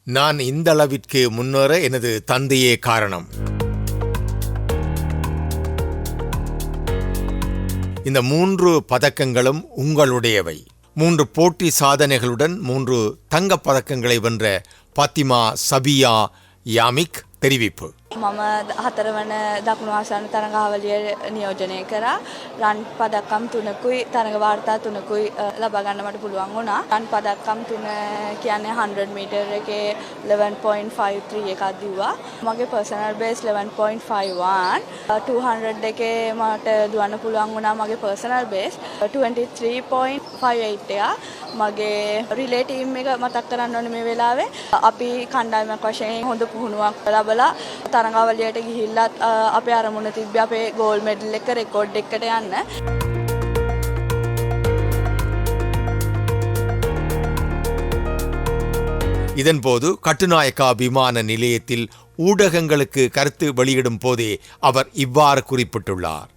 நான் இந்த அளவிற்கு முன்னேற எனது தந்தையே காரணம். இந்த 3 பதக்கங்களும் உங்களுடையவை. 3 போட்டி சாதனைகளுடன் 3 தங்கப் பதக்கங்களை வென்ற பாத்திமா சபியா யாமிக் தெரிவிப்பு. මම 4 වන දකුණු ආසියානු තරඟාවලිය නියෝජනය කරා. රන් පදක්කම් 3කුයි තරඟ වාර්තා 3කුයි ලබා ගන්න මට පුළුවන් වුණා. රන් පදක්කම් 3 කියන්නේ 100 මීටර් එකේ 11.53 එකක් දිව්වා. මගේ පර්සනල් බේස් 11.51. 200 එකේ මට දුවන්න පුළුවන් වුණා මගේ පර්සනල් බේස් 23.58 එක. මගේ රිලේ ටීම් එක මතක් කරන්න ඕනේ මේ වෙලාවේ. අපි කණ්ඩායමක් වශයෙන් හොඳ පුහුණුවක් ලැබලා තරඟාවලියට ගිහිල්ලත් අපේ අරමුණ තිබ්බේ අපේ ගෝල්ඩ් මෙඩල් එක රෙකෝඩ් එකට යන්න. இதன்போது கட்டுநாயக்கா விமான நிலையத்தில் ஊடகங்களுக்கு கருத்து வெளியிடும் போதே அவர் இவ்வாறு குறிப்பிட்டுள்ளார்.